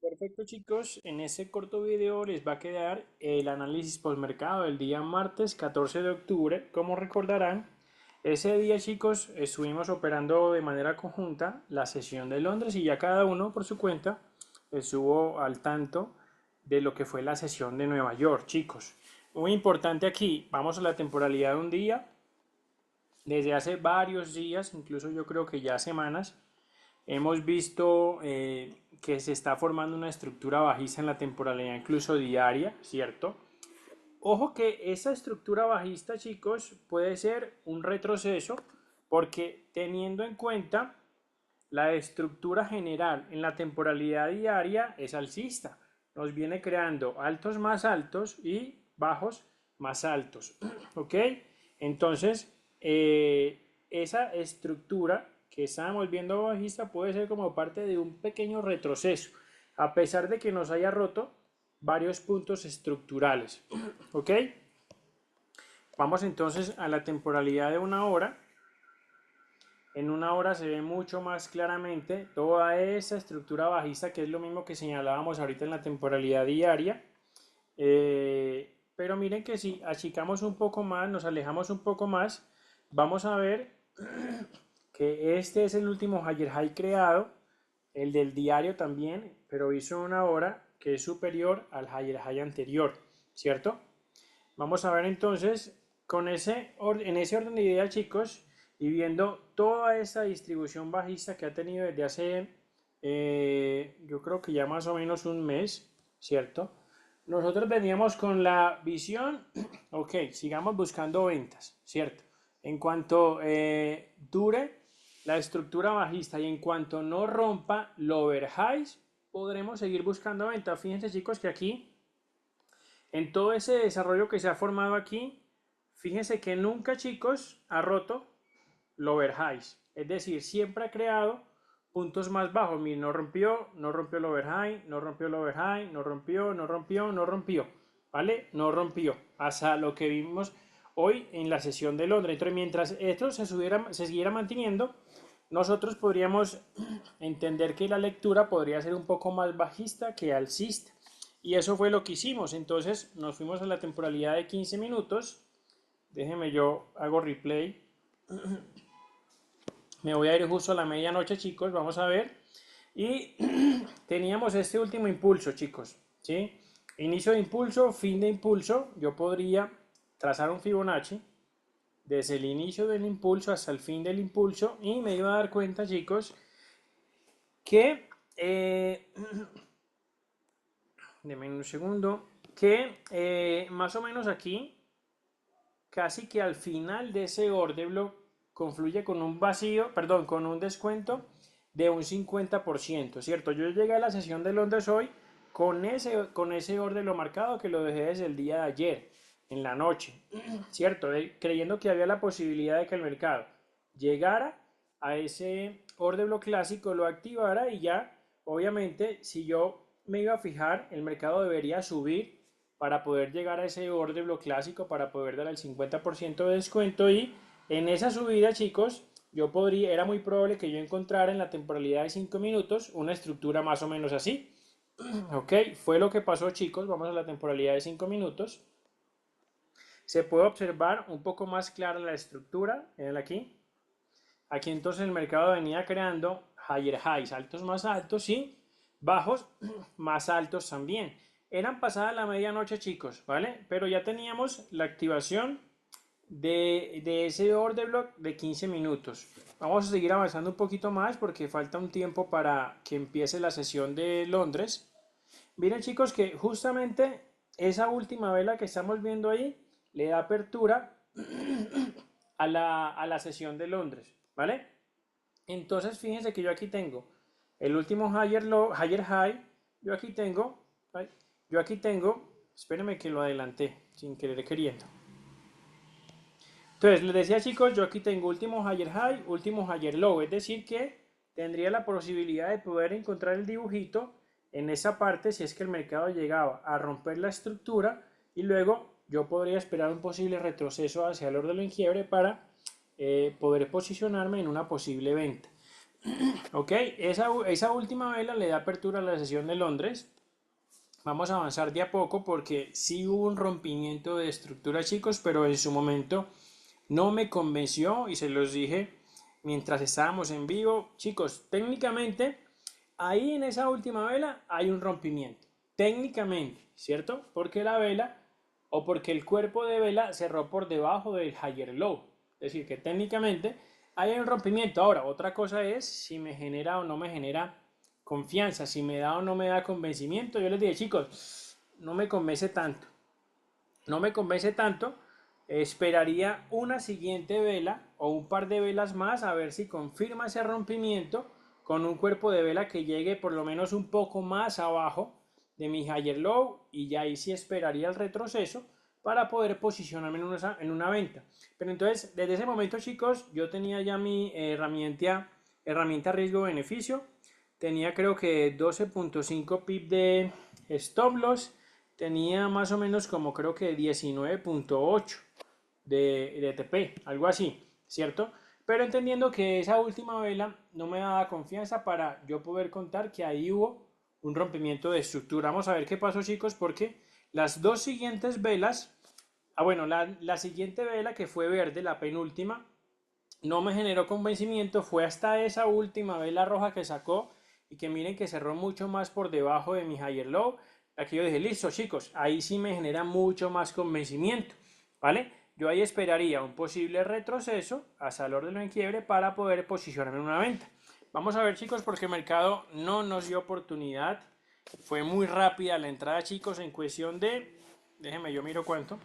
Perfecto, chicos, en este corto video les va a quedar el análisis postmercado del día martes 14 de octubre. Como recordarán, ese día, chicos, estuvimos operando de manera conjunta la sesión de Londres y ya cada uno por su cuenta estuvo al tanto de lo que fue la sesión de Nueva York, chicos. Muy importante aquí, vamos a la temporalidad de un día. Desde hace varios días, incluso yo creo que ya semanas, hemos visto que se está formando una estructura bajista en la temporalidad incluso diaria, ¿cierto? Ojo que esa estructura bajista, chicos, puede ser un retroceso porque teniendo en cuenta la estructura general en la temporalidad diaria es alcista. Nos viene creando altos más altos y bajos más altos. ¿Ok? Entonces, esa estructura que estábamos viendo bajista puede ser como parte de un pequeño retroceso, a pesar de que nos haya roto varios puntos estructurales. ¿Ok? Vamos entonces a la temporalidad de una hora. En una hora se ve mucho más claramente toda esa estructura bajista, que es lo mismo que señalábamos ahorita en la temporalidad diaria. Pero miren que si achicamos un poco más, nos alejamos un poco más, vamos a ver que este es el último higher high creado, el del diario también, pero hizo una hora que es superior al higher high anterior, ¿cierto? Vamos a ver entonces en ese orden de ideas, chicos, y viendo toda esa distribución bajista que ha tenido desde hace, yo creo que ya más o menos un mes, ¿cierto? Nosotros veníamos con la visión, ok, sigamos buscando ventas, ¿cierto? En cuanto dure la estructura bajista y en cuanto no rompa lower highs, podremos seguir buscando ventas. Fíjense, chicos, que aquí en todo ese desarrollo que se ha formado aquí, fíjense que nunca, chicos, ha roto lower highs. Es decir, siempre ha creado puntos más bajos. Miren, no rompió el overhigh, no rompió el overhigh, no rompió, no rompió, no rompió. ¿Vale? No rompió. Hasta lo que vimos hoy en la sesión de Londres. Entonces, mientras esto se siguiera manteniendo, nosotros podríamos entender que la lectura podría ser un poco más bajista que alcista. Y eso fue lo que hicimos. Entonces nos fuimos a la temporalidad de 15 minutos. Déjenme yo hago replay. Me voy a ir justo a la medianoche, chicos. Vamos a ver. Y teníamos este último impulso, chicos. ¿Sí? Inicio de impulso, fin de impulso. Yo podría trazar un Fibonacci desde el inicio del impulso hasta el fin del impulso. Y me iba a dar cuenta, chicos, que denme un segundo, que más o menos aquí, casi que al final de ese order block, confluye con un vacío, perdón, con un descuento de un 50%, ¿cierto? Yo llegué a la sesión de Londres hoy con ese orden lo marcado que lo dejé desde el día de ayer, en la noche, ¿cierto? Creyendo que había la posibilidad de que el mercado llegara a ese order block clásico, lo activara y ya, obviamente, si yo me iba a fijar, el mercado debería subir para poder llegar a ese order block clásico, para poder dar el 50% de descuento y en esa subida, chicos, era muy probable que yo encontrara en la temporalidad de 5 minutos una estructura más o menos así. Ok, fue lo que pasó, chicos. Vamos a la temporalidad de 5 minutos. Se puede observar un poco más clara la estructura. Miren aquí. Aquí entonces el mercado venía creando higher highs, altos más altos y bajos más altos también. Eran pasadas la medianoche, chicos, ¿vale? Pero ya teníamos la activación de ese order block de 15 minutos. Vamos a seguir avanzando un poquito más porque falta un tiempo para que empiece la sesión de Londres. Miren, chicos, que justamente esa última vela que estamos viendo ahí le da apertura a la sesión de Londres, ¿vale? Entonces fíjense que yo aquí tengo el último higher, low, higher high, yo aquí tengo, espérenme que lo adelanté sin querer queriendo. Entonces les decía, chicos, yo aquí tengo último higher high, último higher low, es decir que tendría la posibilidad de poder encontrar el dibujito en esa parte si es que el mercado llegaba a romper la estructura y luego yo podría esperar un posible retroceso hacia el orden del quiebre para poder posicionarme en una posible venta. Ok, esa última vela le da apertura a la sesión de Londres. Vamos a avanzar de a poco porque sí hubo un rompimiento de estructura, chicos, pero en su momento no me convenció y se los dije mientras estábamos en vivo. Chicos, técnicamente, ahí en esa última vela hay un rompimiento. Técnicamente, ¿cierto? Porque la vela o porque el cuerpo de vela cerró por debajo del higher low. Es decir, que técnicamente hay un rompimiento. Ahora, otra cosa es si me genera o no me genera confianza, si me da o no me da convencimiento. Yo les dije, chicos, no me convence tanto. No me convence tanto. Esperaría una siguiente vela o un par de velas más a ver si confirma ese rompimiento con un cuerpo de vela que llegue por lo menos un poco más abajo de mi higher low y ya ahí sí esperaría el retroceso para poder posicionarme en una venta. Pero entonces, desde ese momento, chicos, yo tenía ya mi herramienta riesgo-beneficio. Tenía creo que 12.5 pip de stop loss. Tenía más o menos como creo que 19.8 de TP, algo así, ¿cierto? Pero entendiendo que esa última vela no me daba confianza para yo poder contar que ahí hubo un rompimiento de estructura. Vamos a ver qué pasó, chicos, porque las dos siguientes velas, bueno, la siguiente vela que fue verde, la penúltima, no me generó convencimiento, fue hasta esa última vela roja que sacó y que miren que cerró mucho más por debajo de mi higher low. Aquí yo dije, listo chicos, ahí sí me genera mucho más convencimiento, ¿vale? Yo ahí esperaría un posible retroceso hasta el orden de quiebre para poder posicionarme en una venta. Vamos a ver chicos porque el mercado no nos dio oportunidad. Fue muy rápida la entrada chicos en cuestión de, déjenme yo miro cuánto.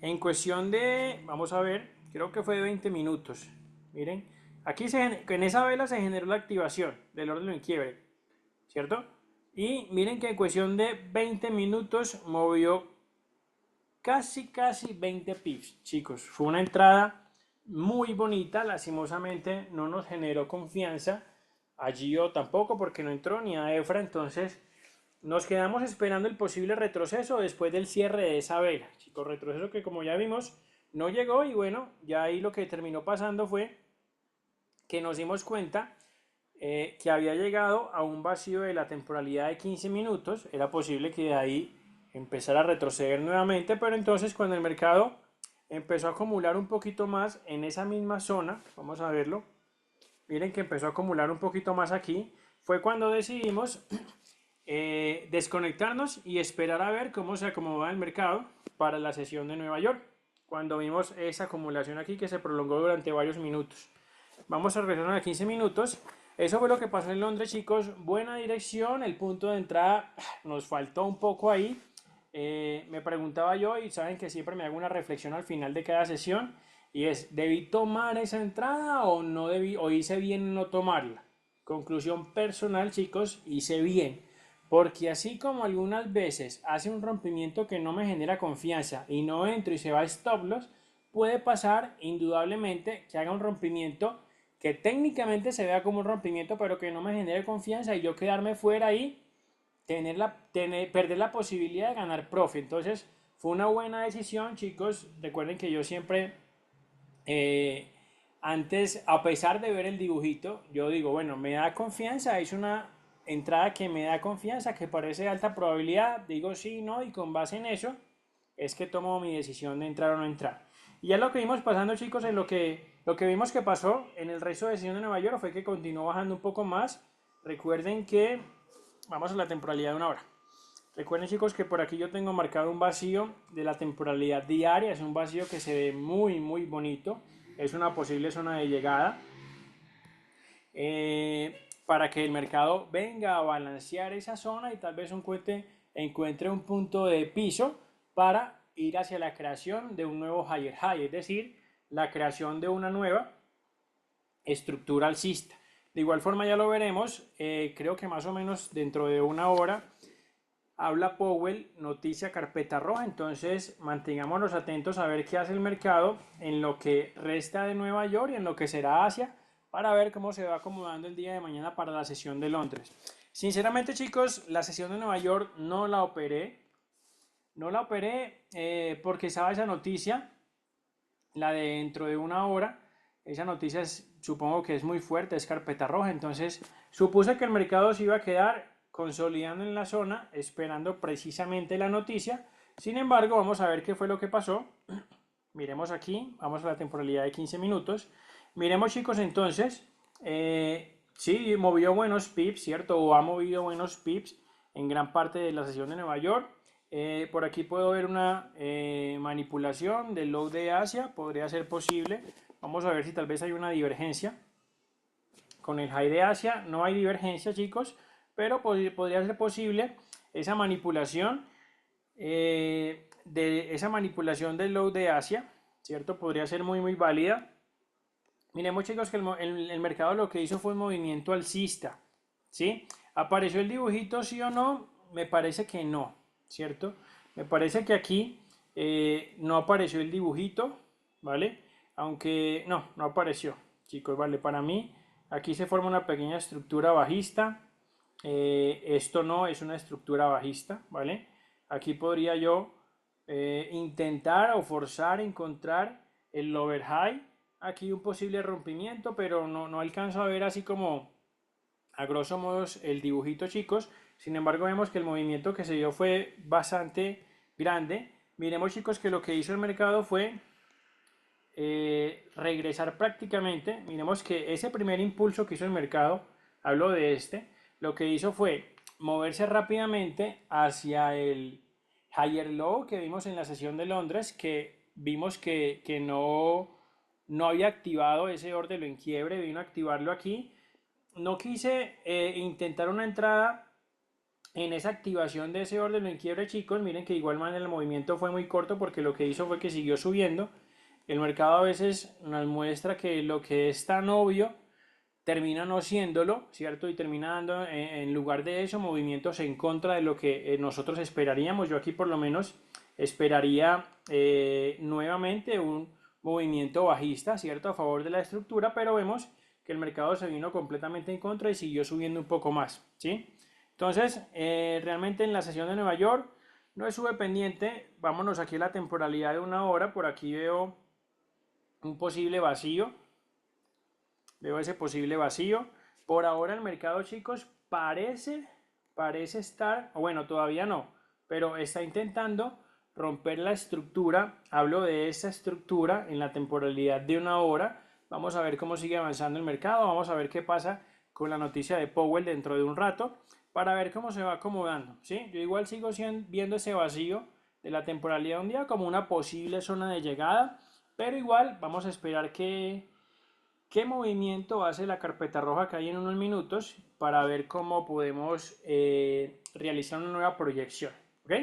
En cuestión de, vamos a ver, creo que fue de 20 minutos. Miren, aquí en esa vela se generó la activación del orden en quiebre, ¿cierto? Y miren que en cuestión de 20 minutos movió casi 20 pips, chicos. Fue una entrada muy bonita, lastimosamente no nos generó confianza. A Gio tampoco porque no entró ni a Efra, entonces nos quedamos esperando el posible retroceso después del cierre de esa vela. Chicos, retroceso que como ya vimos no llegó y bueno, ya ahí lo que terminó pasando fue que nos dimos cuenta que había llegado a un vacío de la temporalidad de 15 minutos. Era posible que de ahí empezara a retroceder nuevamente, pero entonces cuando el mercado empezó a acumular un poquito más en esa misma zona, vamos a verlo, miren que empezó a acumular un poquito más aquí, fue cuando decidimos desconectarnos y esperar a ver cómo se acomoda el mercado para la sesión de Nueva York, cuando vimos esa acumulación aquí que se prolongó durante varios minutos. Vamos a regresar a 15 minutos. Eso fue lo que pasó en Londres, chicos. Buena dirección, el punto de entrada nos faltó un poco ahí. Me preguntaba yo y saben que siempre me hago una reflexión al final de cada sesión y es, ¿debí tomar esa entrada o no debí, o hice bien en no tomarla? Conclusión personal, chicos, hice bien. Porque así como algunas veces hace un rompimiento que no me genera confianza y no entro y se va a stop loss, puede pasar indudablemente que haga un rompimiento que técnicamente se vea como un rompimiento pero que no me genere confianza y yo quedarme fuera y perder la posibilidad de ganar profit. Entonces fue una buena decisión, chicos. Recuerden que yo siempre eh, antes, a pesar de ver el dibujito, yo digo, bueno, me da confianza, es una entrada que me da confianza, que parece de alta probabilidad, digo sí, no, y con base en eso es que tomo mi decisión de entrar o no entrar. Y ya lo que vimos pasando, chicos, en lo que vimos que pasó en el resto de sesión de Nueva York fue que continuó bajando un poco más. Recuerden que vamos a la temporalidad de una hora. Recuerden chicos que por aquí yo tengo marcado un vacío de la temporalidad diaria, es un vacío que se ve muy bonito, es una posible zona de llegada para que el mercado venga a balancear esa zona y tal vez encuentre un punto de piso para ir hacia la creación de un nuevo higher high, es decir, la creación de una nueva estructura alcista. De igual forma ya lo veremos, creo que más o menos dentro de una hora habla Powell, noticia carpeta roja, entonces mantengámonos atentos a ver qué hace el mercado en lo que resta de Nueva York y en lo que será Asia para ver cómo se va acomodando el día de mañana para la sesión de Londres. Sinceramente chicos, la sesión de Nueva York no la operé porque estaba esa noticia, la de dentro de una hora, esa noticia supongo que es muy fuerte, es carpeta roja, entonces supuse que el mercado se iba a quedar consolidando en la zona, esperando precisamente la noticia. Sin embargo, vamos a ver qué fue lo que pasó. Miremos aquí, vamos a la temporalidad de 15 minutos. Miremos, chicos, entonces, sí, movió buenos pips, ¿cierto? O ha movido buenos pips en gran parte de la sesión de Nueva York. Por aquí puedo ver una manipulación del low de Asia, podría ser posible. Vamos a ver si tal vez hay una divergencia. Con el high de Asia no hay divergencia, chicos, pero podría ser posible esa manipulación del low de Asia, ¿cierto? Podría ser muy válida. Miremos, chicos, que el mercado lo que hizo fue un movimiento alcista, ¿sí? ¿Apareció el dibujito, sí o no? Me parece que no, ¿cierto? Me parece que aquí no apareció el dibujito, ¿vale? Aunque no apareció, chicos, ¿vale? Para mí, aquí se forma una pequeña estructura bajista. Esto no es una estructura bajista, ¿vale? Aquí podría yo intentar o forzar encontrar el overhigh, aquí un posible rompimiento, pero no alcanzo a ver así como a grosso modo el dibujito, chicos. Sin embargo, vemos que el movimiento que se dio fue bastante grande. Miremos, chicos, que lo que hizo el mercado fue regresar prácticamente. Miremos que ese primer impulso que hizo el mercado, hablo de este, lo que hizo fue moverse rápidamente hacia el higher low que vimos en la sesión de Londres, que vimos que no había activado ese orden en quiebre, vino a activarlo aquí. No quise intentar una entrada en esa activación de ese orden en quiebre, chicos. Miren que igual manera el movimiento fue muy corto porque lo que hizo fue que siguió subiendo. El mercado a veces nos muestra que lo que es tan obvio termina no siéndolo, ¿cierto? Y termina dando en lugar de eso movimientos en contra de lo que nosotros esperaríamos. Yo aquí por lo menos esperaría nuevamente un movimiento bajista, ¿cierto? A favor de la estructura, pero vemos que el mercado se vino completamente en contra y siguió subiendo un poco más, ¿sí? Entonces, realmente en la sesión de Nueva York no estuve pendiente. Vámonos aquí a la temporalidad de una hora. Por aquí veo un posible vacío. Veo ese posible vacío. Por ahora el mercado, chicos, parece estar, o bueno, todavía no, pero está intentando romper la estructura. Hablo de esa estructura en la temporalidad de una hora. Vamos a ver cómo sigue avanzando el mercado. Vamos a ver qué pasa con la noticia de Powell dentro de un rato para ver cómo se va acomodando, ¿sí? Yo igual sigo viendo ese vacío de la temporalidad de un día como una posible zona de llegada, pero igual vamos a esperar qué movimiento hace la carpeta roja que hay en unos minutos para ver cómo podemos realizar una nueva proyección, ¿ok?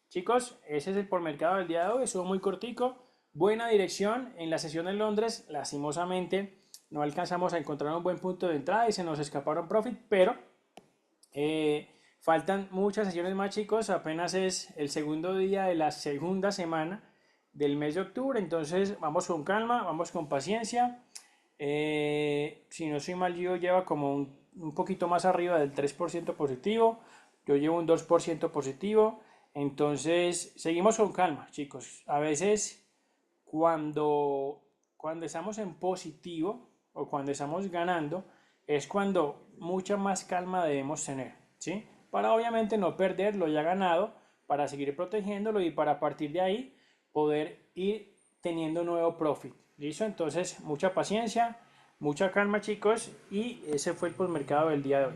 Chicos, ese es el por mercado del día de hoy, estuvo muy cortico, buena dirección en la sesión en Londres, lastimosamente no alcanzamos a encontrar un buen punto de entrada y se nos escaparon profit, pero faltan muchas sesiones más, chicos, apenas es el segundo día de la segunda semana del mes de octubre, entonces vamos con calma, vamos con paciencia. Si no soy mal, yo lleva como un poquito más arriba del 3% positivo, yo llevo un 2% positivo, entonces seguimos con calma, chicos. A veces cuando estamos en positivo o cuando estamos ganando es cuando mucha más calma debemos tener, ¿sí? Para obviamente no perder lo ya ganado, para seguir protegiéndolo y para partir de ahí poder ir teniendo nuevo profit. ¿Listo? Entonces, mucha paciencia, mucha calma, chicos, y ese fue el postmercado del día de hoy.